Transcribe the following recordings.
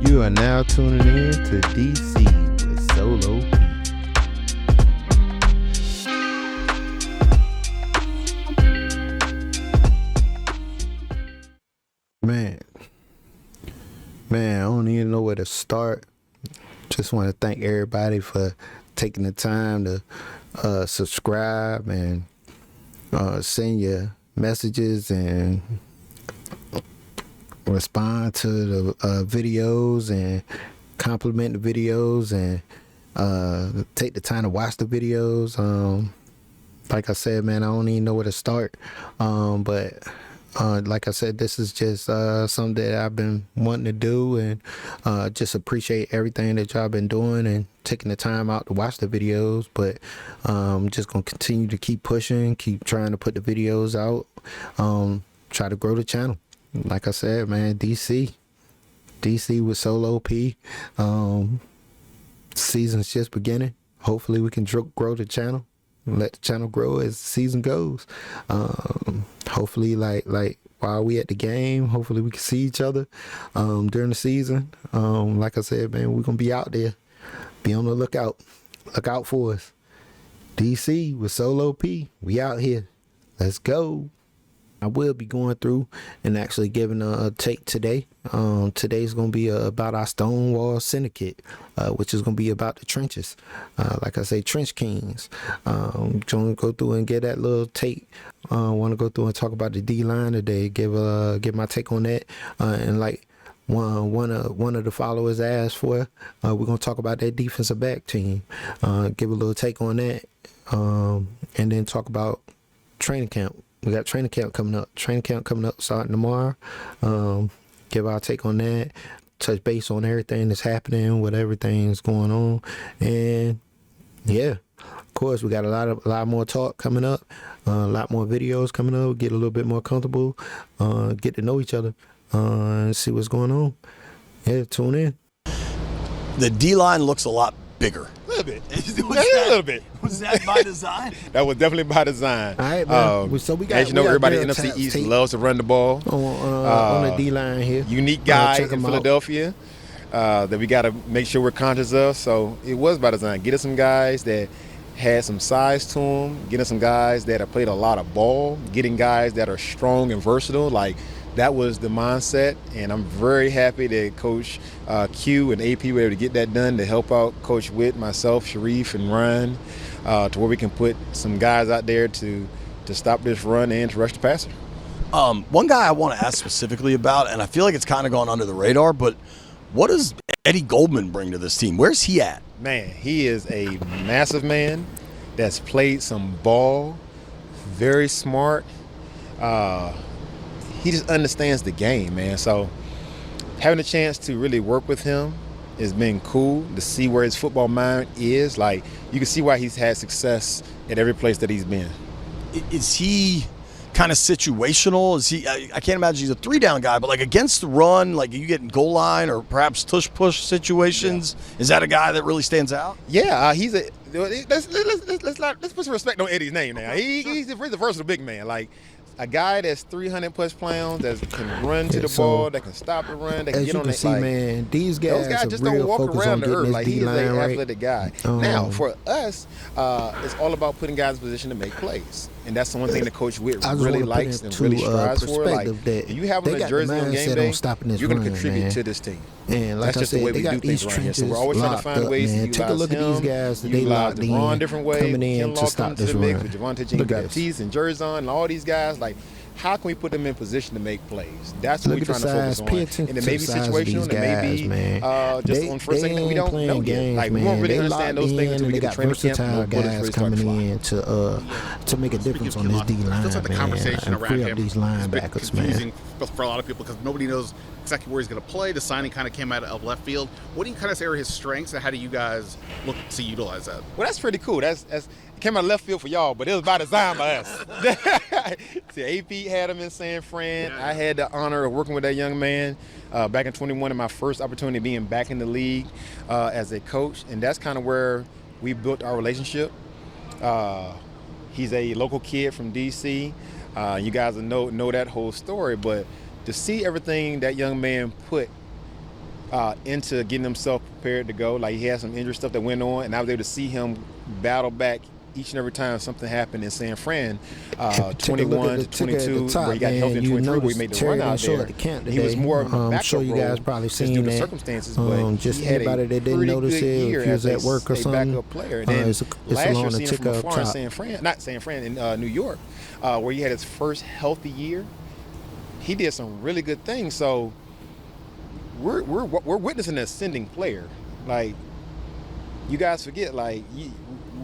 You are now tuning in to DC with Solo P. Man, I don't even know where to start. Just want to thank everybody for taking the time to subscribe and send your messages and respond to the videos and compliment the videos and take the time to watch the videos. Like I said, man, I don't even know where to start. But like I said, this is just something that I've been wanting to do, and just appreciate everything that y'all been doing and taking the time out to watch the videos. But I'm just gonna continue to keep pushing, keep trying to put the videos out, try to grow the channel. Like I said, man, DC with Solo P. Season's just beginning. Hopefully we can grow the channel, let the channel grow as the season goes. Hopefully like while we at the game, hopefully we can see each other during the season. Like I said, man, we're gonna be out there. Be on the lookout. Look out for us. DC with Solo P. We out here. Let's go. I will be going through and actually giving a take today. Today's going to be about our Stonewall Syndicate, which is going to be about the trenches. Like I say, Trench Kings. Going to go through and get that little take. Want to go through and talk about the D-line today. Give my take on that. And like one of the followers asked for, we're going to talk about that defensive back team. Give a little take on that. And then talk about training camp. We got training camp coming up. Starting tomorrow. Give our take on that. Touch base on everything that's happening, what everything's going on, and yeah, of course we got a lot more talk coming up, a lot more videos coming up. Get a little bit more comfortable, get to know each other, and see what's going on. Yeah, tune in. The D-line looks a lot bigger. A little bit. A little bit. Was that by design? That was definitely by design. All right, man. So we got, as you know, everybody in NFC East loves to run the ball. On the D-line here. Unique guy in Philadelphia that we got to make sure we're conscious of. So it was by design. Get us some guys that had some size to them. Get us some guys that have played a lot of ball. Getting guys that are strong and versatile. Like, that was the mindset, and I'm very happy that Coach Q and AP were able to get that done to help out Coach Witt, myself, Sharif, and Ryan, to where we can put some guys out there to stop this run and to rush the passer. One guy I want to ask specifically about, and I feel like it's kind of gone under the radar, but what does Eddie Goldman bring to this team? Where's he at? Man, he is a massive man that's played some ball, very smart. He just understands the game, man. So having a chance to really work with him has been cool to see where his football mind is. Like, you can see why he's had success at every place that he's been. Is he kind of situational? Is he? I can't imagine he's a three-down guy, but like against the run, like you get in goal line or perhaps tush-push situations, is that a guy that really stands out? Yeah, he's a. Let's put some respect on Eddie's name now. He's a versatile big man. Like, a guy that's 300-plus pounds, that can run to the ball, that can stop the run, that can get on the see, man, these guys just don't walk around the earth. Like, he's an athletic guy. Now, for us, it's all about putting guys in position to make plays. And that's the one thing that Coach Witt really likes and really strives for. Like, if you have him a jersey on game day, you're going to contribute to this team. And like that's just I said, the way they we got do these things around here. trenches So we're always trying to find ways to utilize Take a look at these guys that they locked in, coming in to stop this run. With Javonte Jean-Baptiste and Jerzon and all these guys, like, how can we put them in position to make plays? That's what we're trying to focus on. And it may be situational, and it may be just on first thing that we don't know yet. Like, we won't really understand those things until we get to training camp and bullets really start to fly. To make a difference on this D-line, feels like the conversation and around free him up these is a bit linebackers, confusing man. for a lot of people because nobody knows exactly where he's going to play. The signing kind of came out of left field. What do you kind of say are his strengths, and how do you guys look to utilize that? Well, that's pretty cool. It came out of left field for y'all, but it was by design by us. See, AP had him in San Fran. I had the honor of working with that young man back in 21 in my first opportunity being back in the league as a coach, and that's kind of where we built our relationship. He's a local kid from D.C. You guys know that whole story, but to see everything that young man put into getting himself prepared to go. Like, he had some injury stuff that went on, and I was able to see him battle back each and every time something happened in San Fran, 21 to 22, where he got healthy in 23, where he made the run out there. He was more of a backup sure you guys probably just seen due to that. circumstances, but just he had anybody a that didn't pretty notice good it, year if you was as at work or a something, backup player. And then it's last along year, the seeing him tick from up afar in top. San Fran, not San Fran, in New York, where he had his first healthy year, he did some really good things. So we're witnessing an ascending player. Like, you guys forget, like,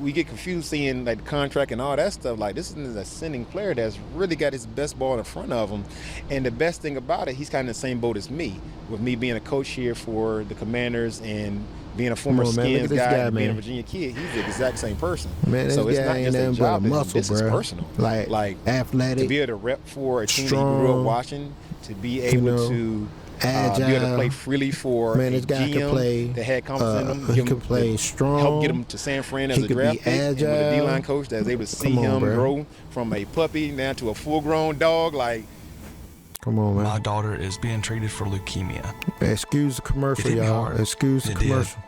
we get confused seeing like the contract and all that stuff. Like, this is an ascending player that's really got his best ball in front of him. And the best thing about it, he's kind of in the same boat as me, with me being a coach here for the Commanders and being a former Skins guy and being a Virginia kid. He's the exact same person. Man, so it's not just a job, muscle, this is personal. Like athletic, to be able to rep for a team strong, that you grew up watching, to be able to agile, be able to play freely for a GM that had confidence in him. He can play strong. Help get him to San Fran as a draft pick, and with a D-line coach that was able to see him grow from a puppy down to a full-grown dog. Like, come on, man. My daughter is being treated for leukemia. Excuse the commercial, y'all. Excuse the commercial.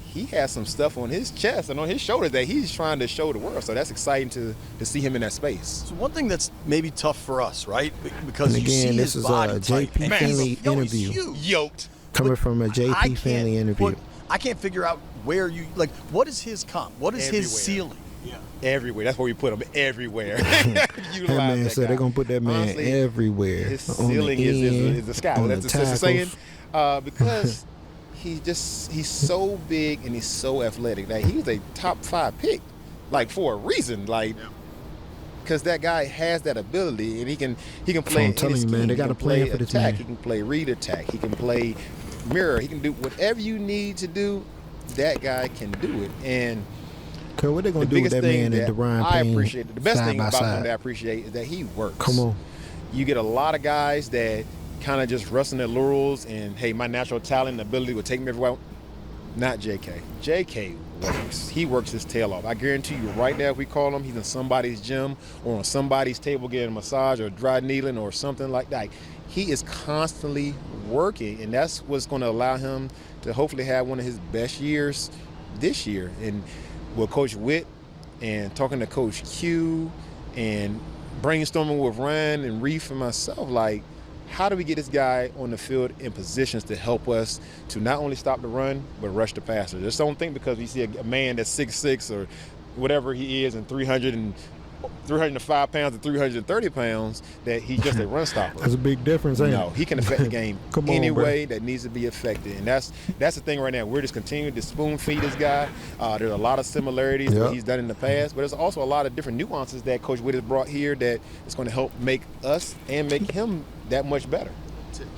He has some stuff on his chest and on his shoulders that he's trying to show the world. So that's exciting to see him in that space. So one thing that's maybe tough for us, right? Because and again, you see this his is body a JP type. Finley interview. Yoked. Coming from a JP Finley interview. I can't figure out where you, like, what is his comp? What is his ceiling? Yeah. Everywhere. That's where we put him. Everywhere. That man said they're going to put that man honestly, everywhere. His ceiling is the sky. That's the saying. Because he's so big and he's so athletic. Like, he's a top 5 pick, like, for a reason. Like, because that guy has that ability, and he can play. I'm telling you, man, they got to play for this attack. man. He can play read attack. He can play mirror. He can do whatever you need to do. That guy can do it. And what they gonna do with that man and Deron Payne? I appreciate it. The best thing about him that I appreciate is that he works. Come on. You get a lot of guys that kind of just rest in their laurels and, hey, my natural talent and ability will take me everywhere. Not JK. JK works. He works his tail off. I guarantee you right now, if we call him, he's in somebody's gym or on somebody's table getting a massage or dry needling or something like that. He is constantly working, and that's what's going to allow him to hopefully have one of his best years this year. And with Coach Witt and talking to Coach Q and brainstorming with Ryan and Reef and myself, like, how do we get this guy on the field in positions to help us to not only stop the run, but rush the passer? Just don't think because we see a man that's 6'6" or whatever he is and 305 pounds and 330 pounds that he's just a run stopper. That's a big difference, ain't it? No, he can affect the game any way that needs to be affected. And that's the thing right now. We're just continuing to spoon feed this guy. There's a lot of similarities that he's done in the past, but there's also a lot of different nuances that Coach Witt has brought here that is going to help make us and make him that much better.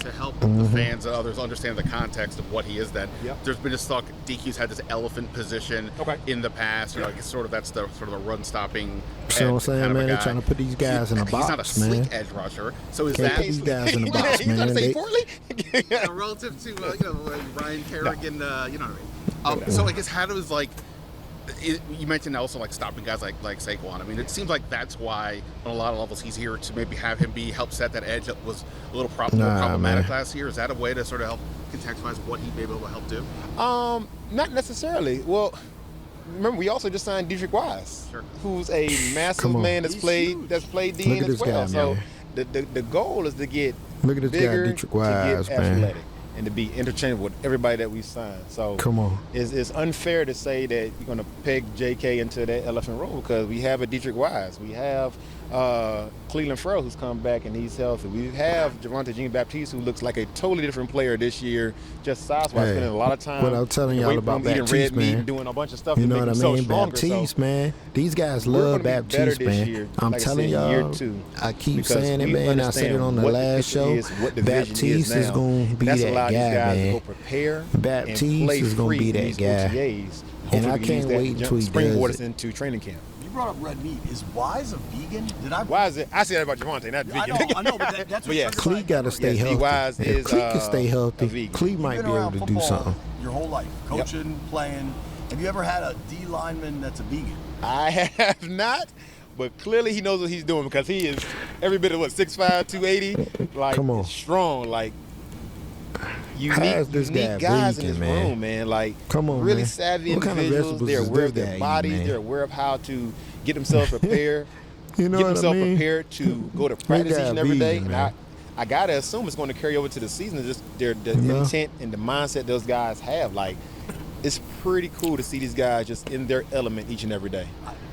To help the fans and others understand the context of what he is, then there's been this talk. DQ's had this elephant position in the past. You know, like, sort of that's the sort of the run stopping. You know what I'm saying, man? They're trying to put these guys in a box, man. He's not a slick edge rusher, so is Can't that put these guys in a box, man? Relative to Ryan Kerrigan, you know what I mean? So I guess how does you mentioned also like stopping guys like Saquon. I mean, it seems like that's why on a lot of levels he's here to maybe have him help set that edge that was a little more problematic last year. Is that a way to sort of help contextualize what he'd be able to help do? Not necessarily. Well, remember we also just signed Dietrich Wise, who's a massive man that's played DN as well. So the goal is to get bigger, Dietrich Wise, to get athletic, and to be interchangeable with everybody that we signed. So it's unfair to say that you're going to peg JK into that elephant role because we have a Dietrich Wise. We have Cleveland Farrell who's come back and he's healthy. We have Javonte Jean-Baptiste who looks like a totally different player this year, just size-wise, spending a lot of time. What I'm telling y'all about Baptiste, red man. meat and doing a bunch of stuff you to know make what him I mean? so stronger. Baptiste, man. These guys love Baptiste, man. I'm telling y'all, I keep saying it, man. I said it on the last show. Baptiste is going to be that guy, man. Baptiste is going to be that guy. And I can't wait until he springboard us does it. into training camp. You brought up red meat. Is Wise a vegan? Wise is it? I said that about Javonte, not vegan. I know, but that's what Clee got to stay healthy. Wise if is Clee can stay healthy, Clee might be able to do something. Your whole life, coaching, playing. Have you ever had a D lineman that's a vegan? I have not, but clearly he knows what he's doing because he is every bit of 6'5", 280, like strong. Like How's this unique guy guys in this breathing, man? room, man. Like, Come on, really man. savvy What kind of individuals. vegetables They're is aware this of their guy eating, bodies. man? They're aware of how to get themselves prepared. You know Get what I themselves mean? prepared to go to practice guy each and every day. vegan, And man. I gotta assume it's going to carry over to the season. Just the know? intent and the mindset those guys have. Like, it's pretty cool to see these guys just in their element each and every day.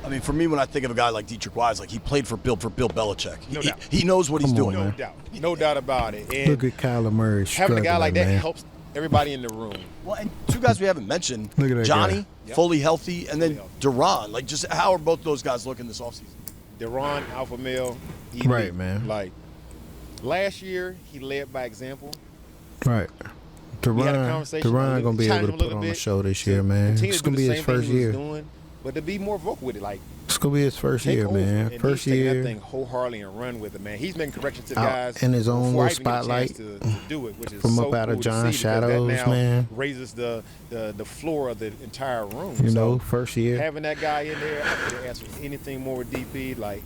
I mean, for me, when I think of a guy like Dietrich Wise, like he played for Bill Belichick. No doubt. He knows what he's Come on, doing. man. No doubt about it. And Look at Kyler Murray having a guy like that man. helps everybody in the room. Well, and two guys we haven't mentioned, Look at that Johnny, guy. Yep. fully healthy, and then Fully healthy. Duran. Like, just how are both those guys looking this offseason? Deron, alpha male, elite. Right, man. Like, last year he led by example. Right. We had a conversation. Duran gonna be able to put on the show this year, man. It's gonna be his first year. But to be more vocal with it, like, It's gonna be his first take year, over. man. And First he's taking that year. thing wholeheartedly and run with it, man. He's making corrections to the Out guys in his own before I little even get a chance spotlight to do it, which is from so up out of cool to John see, because that Shadows, now man. raises the floor of the entire room. You So know, first year. having that guy in there, I couldn't ask for anything more with DP. Like,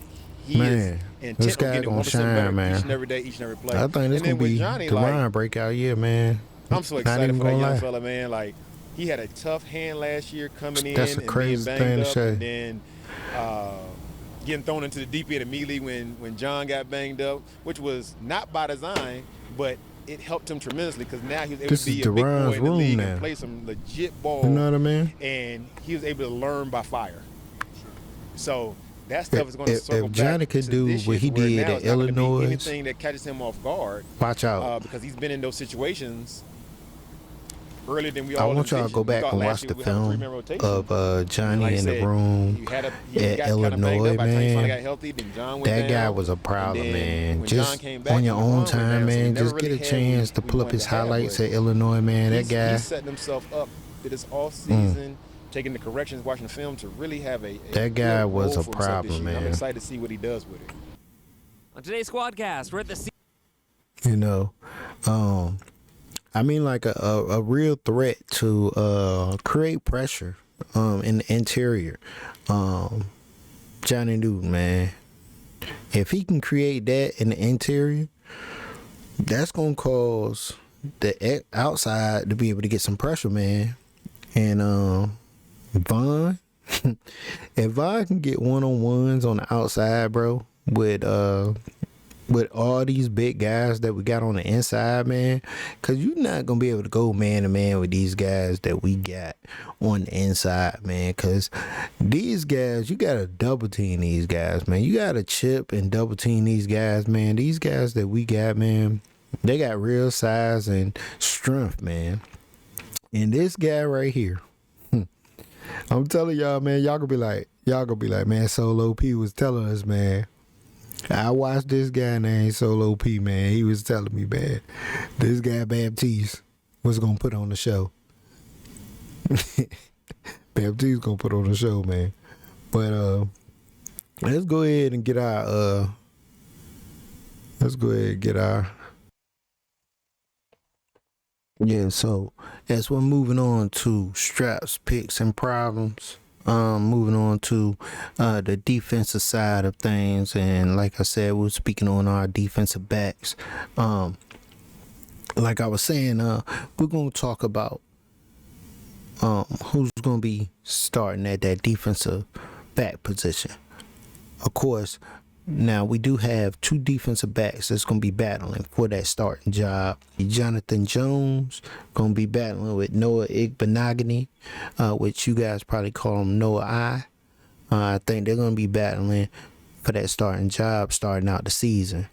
he Man, is this intent guy on getting gonna 1% shine, better man. each and every day, each and every play. I think this And gonna then with be Johnny, Duran like, breakout year, man. I'm so Not excited even for that gonna young lie. fella, man. Like, he had a tough hand last year coming in That's the and craziest being thing banged to up, say. and then getting thrown into the deep end immediately when John got banged up, which was not by design, but it helped him tremendously because now he was able This to be is a big Duran's boy in the room league now. and play some legit ball. You know what I mean? And he was able to learn by fire. So that stuff is going to If circle Johnny back could to do this what year, he to where did now at it's not gonna be Illinois, anything that catches him off guard, watch out. because he's been in those situations earlier than we I all want y'all to envisioned. go We back thought and last watch year the we had a film three-man rotation. of Johnny Like I in the said, room you at got kinda banged Illinois, up. By the time you finally man. got healthy, then John went That guy down. was a problem, And then man. when John Just came back, on your Duran own went down, time, so we man. never Just really get a had chance what to we pull up wanted his to have, highlights but at Illinois, man. That He's guy, setting himself up for this off season, taking the corrections, watching the film to really have a That guy good was role a for himself this problem, year. I'm man. excited to see what he does with it. On today's Squadcast, we're at the you know, I mean, like a real threat to create pressure in the interior. Johnny Newton, man, if he can create that in the interior, that's gonna cause the outside to be able to get some pressure, man. And Vaughn, if Vaughn can get one-on-ones on the outside, bro, with all these big guys that we got on the inside, man, because you're not going to be able to go man-to-man with these guys that we got on the inside, man, because these guys, you got to double-team these guys, man. You got to chip and double-team these guys, man. These guys that we got, man, they got real size and strength, man. And this guy right here, I'm telling y'all, man, y'all gonna be like, man, Solo P was telling us, man. I watched this guy named Solo P, man. He was telling me, man, this guy Baptiste was gonna put on the show. Baptiste gonna put on the show, man. But let's go ahead and get our yeah, so as we're moving on to straps, picks, and problems, moving on to the defensive side of things, and like I said, we're speaking on our defensive backs. Like I was saying, we're gonna talk about who's gonna be starting at that defensive back position. Of course, now we do have two defensive backs that's going to be battling for that starting job. Jonathan Jones going to be battling with Noah Igbenogany, which you guys probably call him Noah I. I think they're going to be battling for that starting job starting out the season.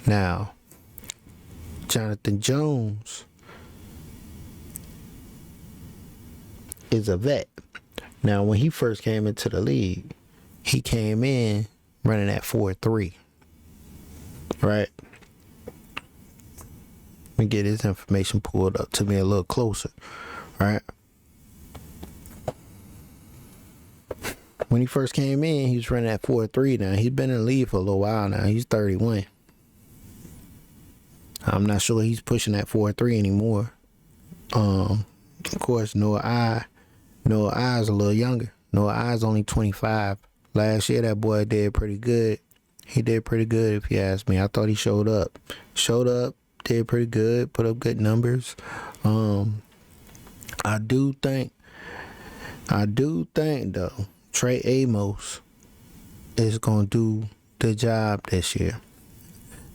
Now, Jonathan Jones is a vet. Now, when he first came into the league, he came in running at 4.3, right? Let me get his information pulled up to me a little closer, right? When he first came in, he was running at 4.3. Now he's been in the league for a little while now. He's 31. I'm not sure he's pushing that 4.3 anymore. Of course, Noah I is a little younger. Noah I is only 25. Last year, that boy did pretty good. He did pretty good, if you ask me. I thought he showed up. did pretty good, put up good numbers. I do think though, Trey Amos is gonna do the job this year.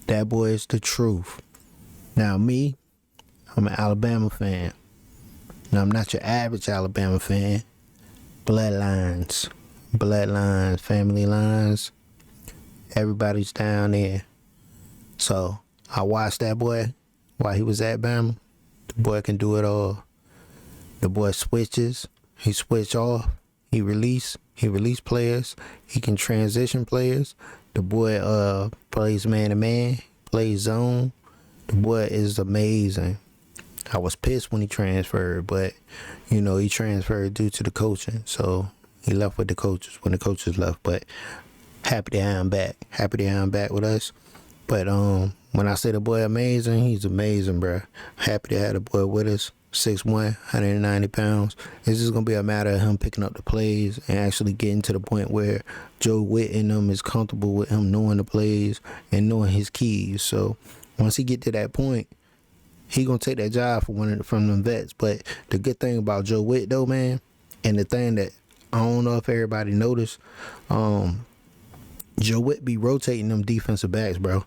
That boy is the truth. Now me, I'm an Alabama fan. Now I'm not your average Alabama fan. Bloodlines, family lines. Everybody's down there. So I watched that boy while he was at Bama. The boy can do it all. The boy switches. He switch off. He release players. He can transition players. The boy plays man to man, plays zone. The boy is amazing. I was pissed when he transferred, but he transferred due to the coaching. So he left with the coaches when the coaches left. But happy to have him back. Happy to have him back with us. But when I say the boy amazing, he's amazing, bro. Happy to have the boy with us. 6'1", 190 pounds. It's just going to be a matter of him picking up the plays and actually getting to the point where Joe Witt and them is comfortable with him knowing the plays and knowing his keys. So once he get to that point, he going to take that job from them vets. But the good thing about Joe Witt, though, man, and the thing that I don't know if everybody noticed, Joe Witt be rotating them defensive backs, bro.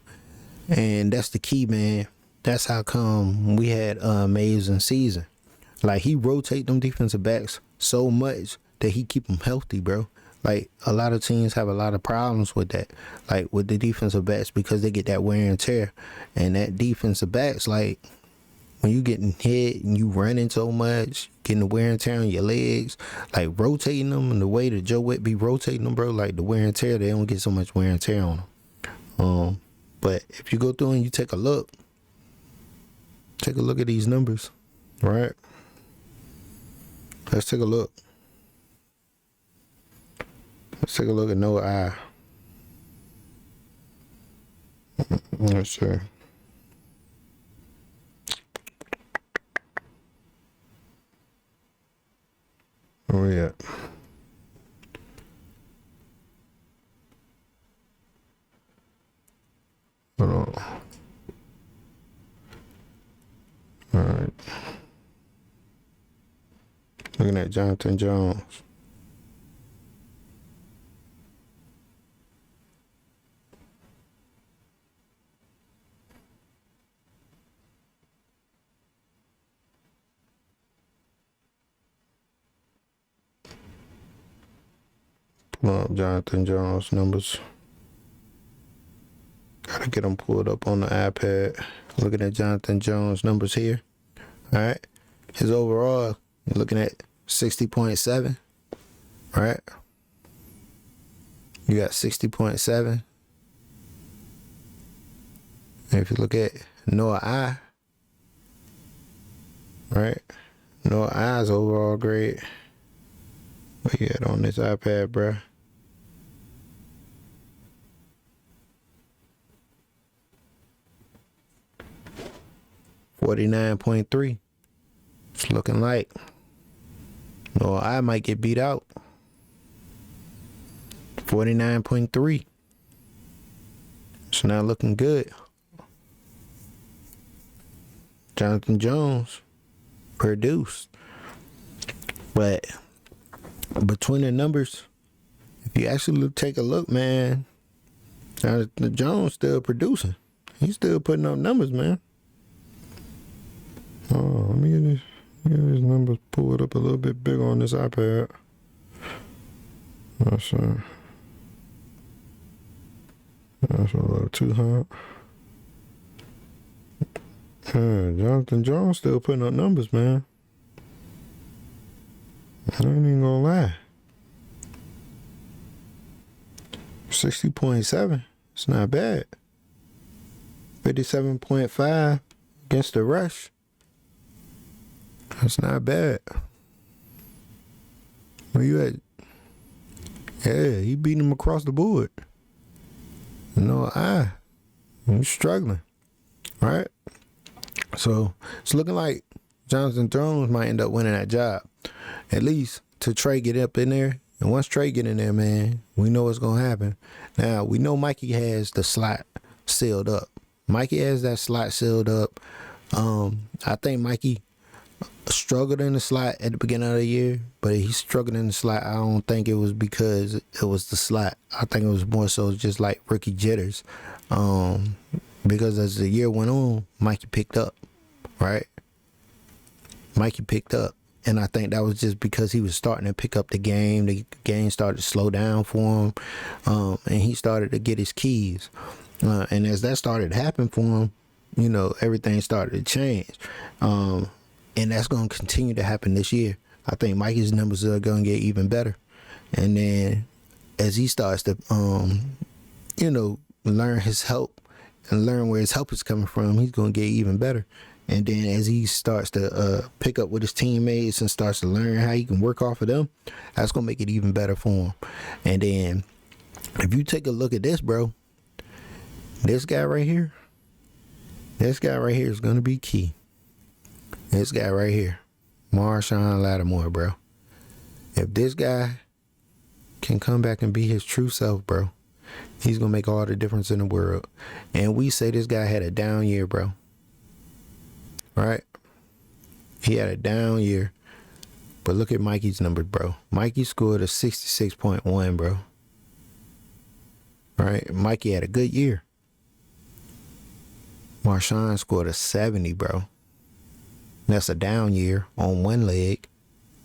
And that's the key, man. That's how come we had an amazing season. Like, he rotate them defensive backs so much that he keep them healthy, bro. Like, a lot of teams have a lot of problems with that, like with the defensive backs, because they get that wear and tear. And that defensive backs, like, when you getting hit and you running so much, getting the wear and tear on your legs, like rotating them in the way that Joe Witt be rotating them, bro, like the wear and tear, they don't get so much wear and tear on them. But if you go through and you take a look at these numbers, right? Let's take a look. Let's take a look at no eye. Let's see. Where we at? Hold on. All right. Looking at Jonathan Jones. Pull up Jonathan Jones numbers. Gotta get them pulled up on the iPad. Looking at Jonathan Jones numbers here. All right. His overall, you're looking at 60.7. Right? You got 60.7. And if you look at Noah I, right? Noah I's overall grade. What you got on this iPad, bruh? .3. It's looking like Noah I might get beat out. 49.3. It's not looking good. Jonathan Jones produced. But between the numbers, if you actually take a look, man, Jonathan Jones still producing. He's still putting up numbers, man. Oh, let me get these numbers pulled up a little bit bigger on this iPad. That's a little too hot. Yeah, Jonathan Jones still putting up numbers, man. I ain't even gonna lie. 60.7. It's not bad. 57.5 against the rush. That's not bad. Where you at? Yeah, he beating him across the board. I'm struggling. Right? So it's looking like Jonathan Jones might end up winning that job. At least till Trey get up in there. And once Trey get in there, man, we know what's gonna happen. Now we know Mikey has the slot sealed up. Mikey has that slot sealed up. I think Mikey struggled in the slot at the beginning of the year, but he struggled in the slot. I don't think it was because it was the slot. I think it was more so just like rookie jitters. Because as the year went on, Mikey picked up, right? Mikey picked up. And I think that was just because he was starting to pick up the game. The game started to slow down for him. And he started to get his keys. And as that started to happen for him, you know, everything started to change. And that's going to continue to happen this year. I think Mikey's numbers are going to get even better. And then as he starts to, you know, learn his help and learn where his help is coming from, he's going to get even better. And then as he starts to pick up with his teammates and starts to learn how he can work off of them, that's going to make it even better for him. And then if you take a look at this, bro, this guy right here is going to be key. This guy right here, Marshawn Lattimore, bro. If this guy can come back and be his true self, bro, he's going to make all the difference in the world. And we say this guy had a down year, bro. Right? He had a down year. But look at Mikey's numbers, bro. Mikey scored a 66.1, bro. Right? Mikey had a good year. Marshawn scored a 70, bro. That's a down year on one leg.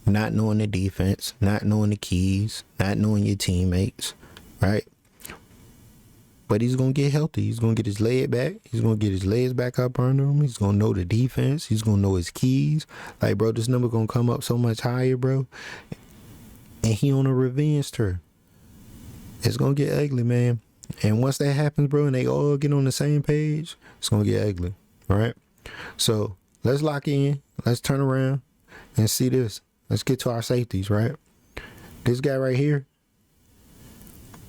Not knowing the defense, not knowing the keys, not knowing your teammates, right? But he's going to get healthy. He's going to get his leg back. He's going to get his legs back up under him. He's going to know the defense. He's going to know his keys. Like, bro, this number going to come up so much higher, bro. And he on a revenge tour. It's going to get ugly, man. And once that happens, bro, and they all get on the same page, it's going to get ugly, all right? So let's lock in. Let's turn around and see this. Let's get to our safeties, right? This guy right here,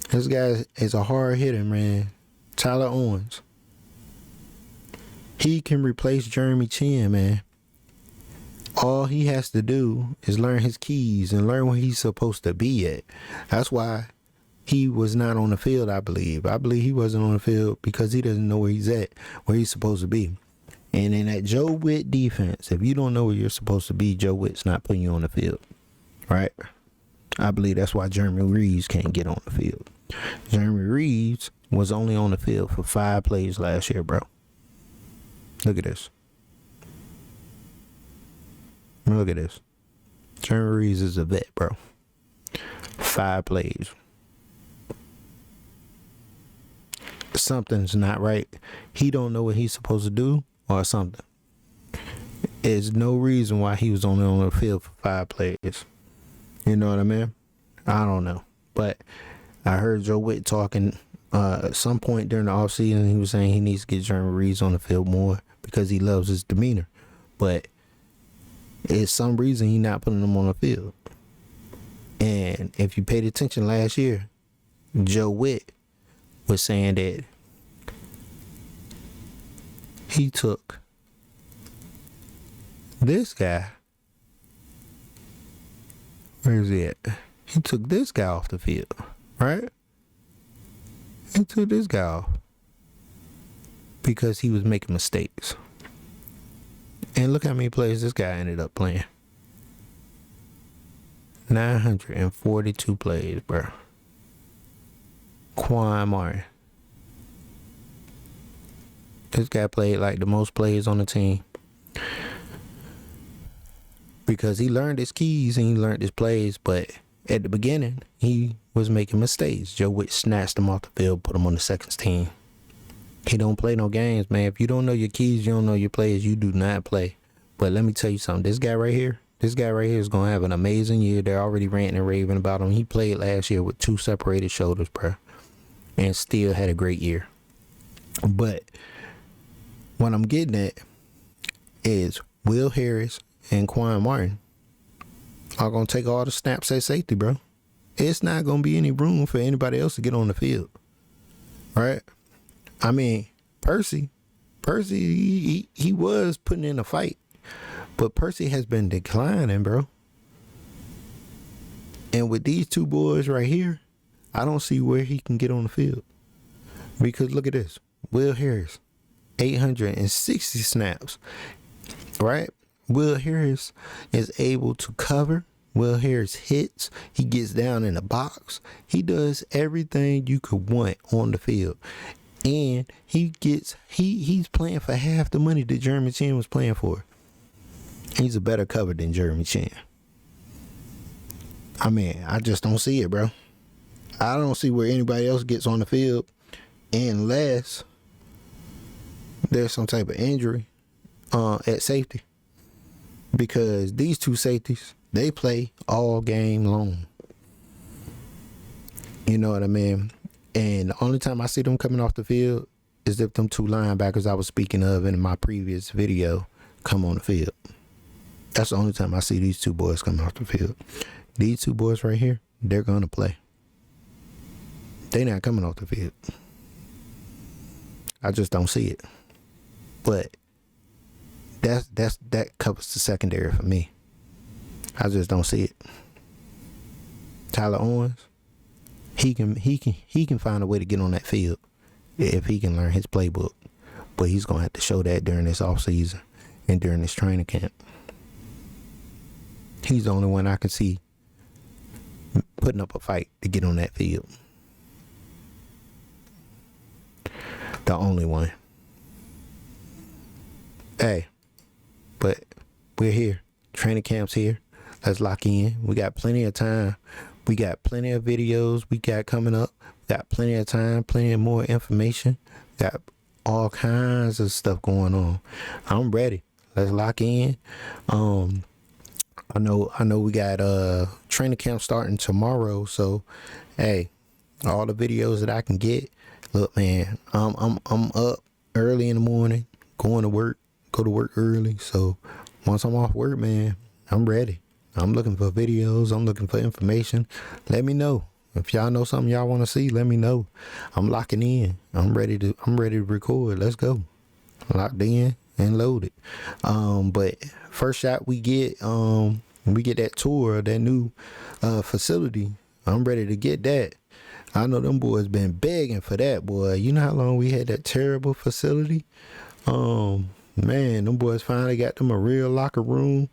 this guy is a hard hitter, man. Tyler Owens. He can replace Jeremy Chin, man. All he has to do is learn his keys and learn where he's supposed to be at. That's why he was not on the field, I believe. I believe he wasn't on the field because he doesn't know where he's at, where he's supposed to be. And in that Joe Witt defense, if you don't know where you're supposed to be, Joe Witt's not putting you on the field, right? I believe that's why Jeremy Reeves can't get on the field. Jeremy Reeves was only on the field for 5 plays last year, bro. Look at this. Look at this. Jeremy Reeves is a vet, bro. 5 plays. Something's not right. He don't know what he's supposed to do or something. There's no reason why he was only on the field for 5 plays. You know what I mean? I don't know. But I heard Joe Witt talking at some point during the offseason. He was saying he needs to get Jeremy Reeves on the field more because he loves his demeanor. But it's some reason he's not putting him on the field. And if you paid attention last year, Joe Witt was saying that he took this guy. Where is he at? He took this guy off the field, right? He took this guy off because he was making mistakes. And look how many plays this guy ended up playing. 942 plays, bro. Quan Martin. This guy played like the most plays on the team. Because he learned his keys and he learned his plays, but at the beginning, he was making mistakes. Joe Witt snatched him off the field, put him on the second team. He don't play no games, man. If you don't know your keys, you don't know your plays, you do not play. But let me tell you something. This guy right here is going to have an amazing year. They're already ranting and raving about him. He played last year with 2 separated shoulders, bro, and still had a great year. But what I'm getting at is Will Harris and Quan Martin are going to take all the snaps at safety, bro. It's not going to be any room for anybody else to get on the field, right? I mean, Percy, he was putting in a fight, but Percy has been declining, bro. And with these 2 boys right here, I don't see where he can get on the field. Because look at this. Will Harris, 860 snaps, right? Will Harris is able to cover. Will Harris hits. He gets down in the box. He does everything you could want on the field. And he's playing for half the money that Jeremy Chin was playing for. He's a better cover than Jeremy Chin. I mean, I just don't see it, bro. I don't see where anybody else gets on the field unless there's some type of injury at safety. Because these two safeties, they play all game long. You know what I mean? And the only time I see them coming off the field is if them two linebackers I was speaking of in my previous video come on the field. That's the only time I see these two boys coming off the field. These two boys right here, they're going to play. They not coming off the field. I just don't see it. But that covers the secondary for me. I just don't see it. Tyler Owens, he can find a way to get on that field if he can learn his playbook. But he's gonna have to show that during this offseason and during this training camp. He's the only one I can see putting up a fight to get on that field. The only one. Hey, but we're here. Training camp's here. Let's lock in. We got plenty of time. We got plenty of videos we got coming up. We got plenty of time, plenty of more information. Got all kinds of stuff going on. I'm ready. Let's lock in. I know we got training camp starting tomorrow, so hey, all the videos that I can get. Look, man, I'm up early in the morning, going to work, go to work early. So once I'm off work, man, I'm ready. I'm looking for videos, I'm looking for information. Let me know. If y'all know something y'all want to see, let me know. I'm locking in. I'm ready to record. Let's go. Locked in and loaded. But first shot we get that tour, that new facility. I'm ready to get that. I know them boys been begging for that, boy. You know how long we had that terrible facility? Man, them boys finally got them a real locker room.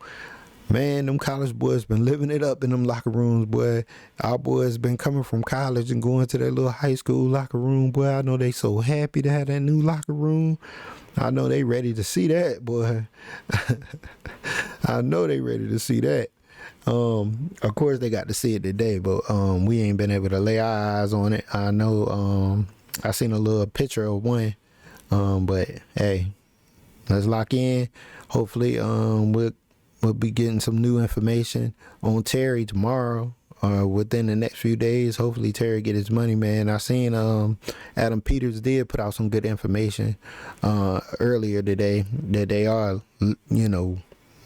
Man, them college boys been living it up in them locker rooms, boy. Our boys been coming from college and going to their little high school locker room, boy. I know they so happy to have that new locker room. I know they ready to see that, boy. I know they ready to see that. Of course they got to see it today, but we ain't been able to lay our eyes on it. I know I seen a little picture of one, but hey, let's lock in. Hopefully we'll be getting some new information on Terry tomorrow or within the next few days. Hopefully Terry get his money, man. I seen Adam Peters did put out some good information earlier today that they are, you know,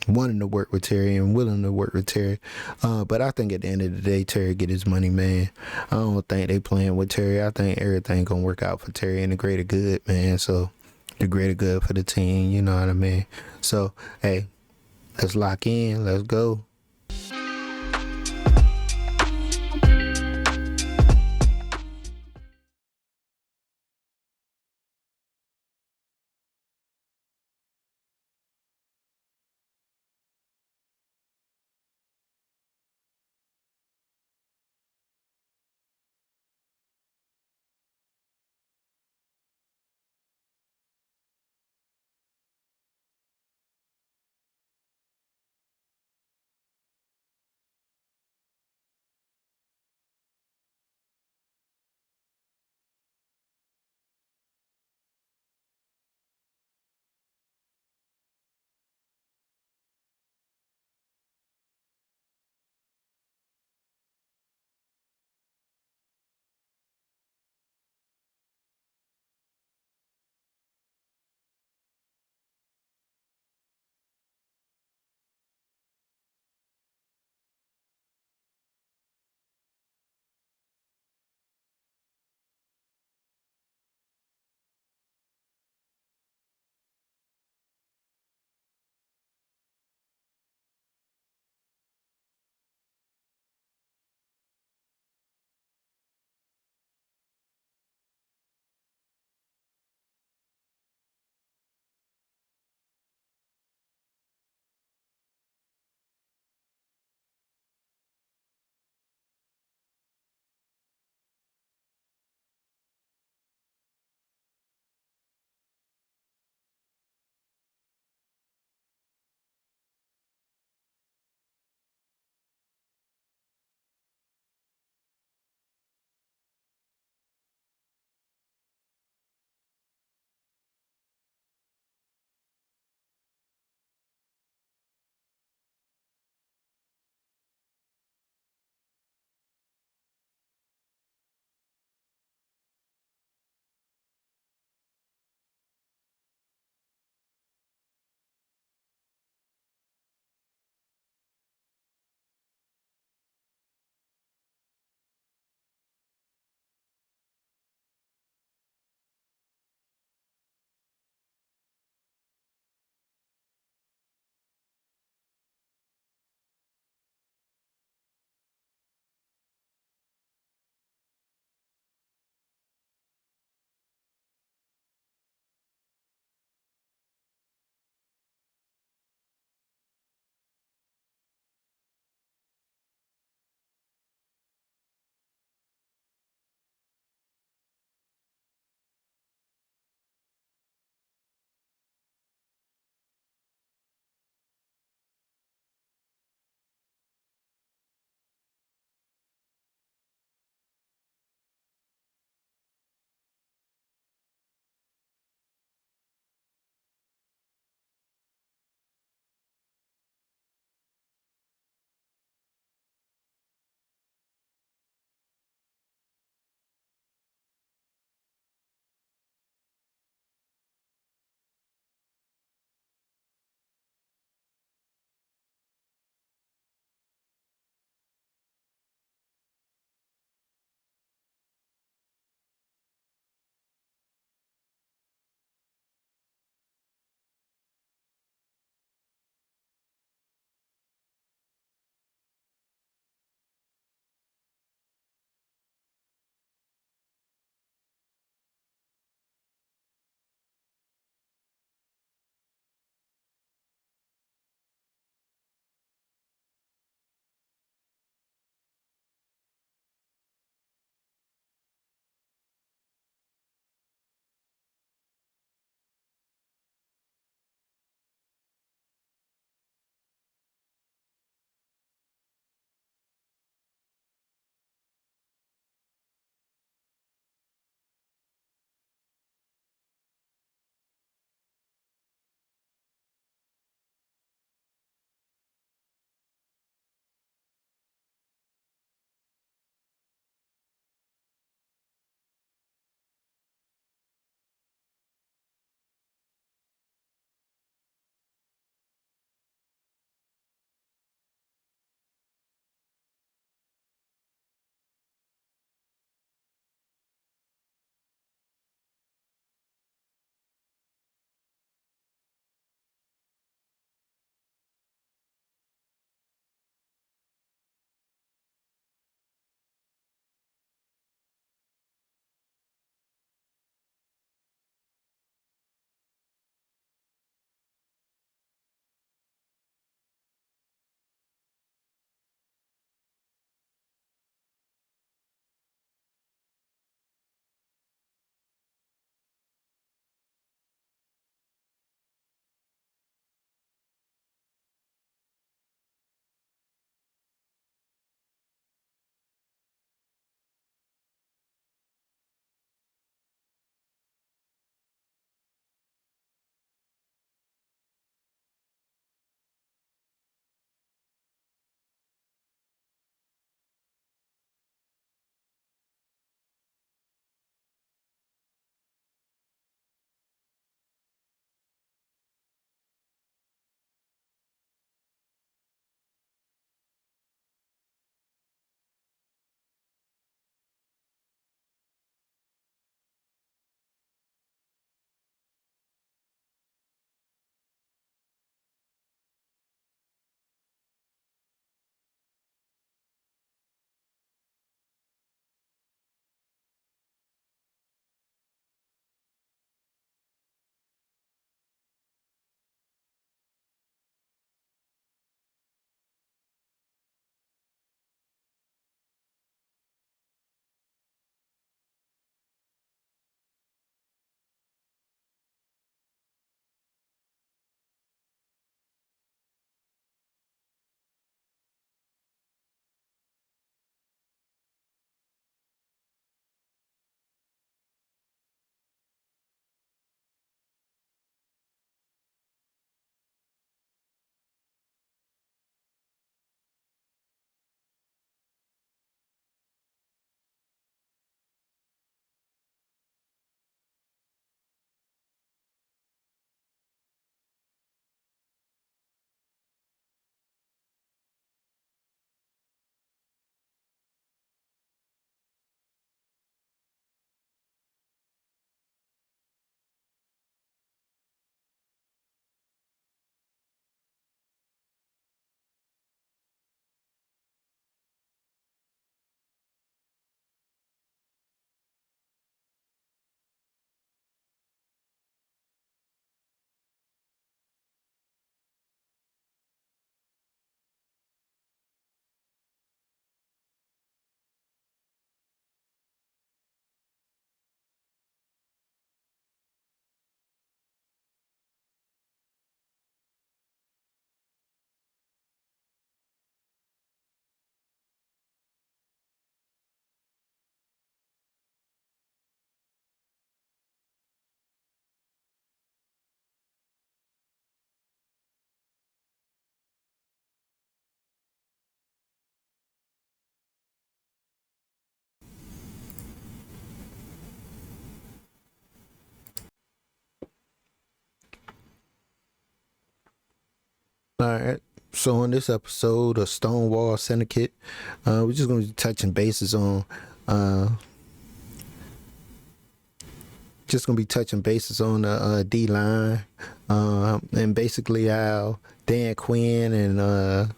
wanting to work with Terry and willing to work with Terry. But I think at the end of the day, Terry get his money, man. I don't think they playing with Terry. I think everything gonna work out for Terry and the greater good, man. So the greater good for the team, you know what I mean? So, hey, let's lock in. Let's go. All right. So on this episode of Stonewall Syndicate, we're just going to be touching bases on the D line, and basically how Dan Quinn and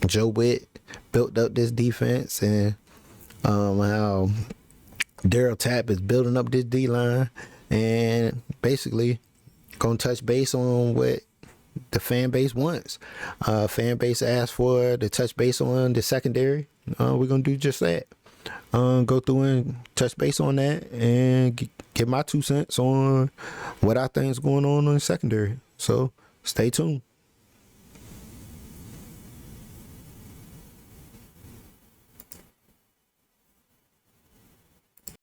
Joe Witt built up this defense, and how Daryl Tapp is building up this D line, and basically gonna touch base on what the fan base wants. Fan base asked for to touch base on the secondary. We're gonna do just that. Go through and touch base on that and get my 2 cents on what I think is going on in the secondary. So stay tuned.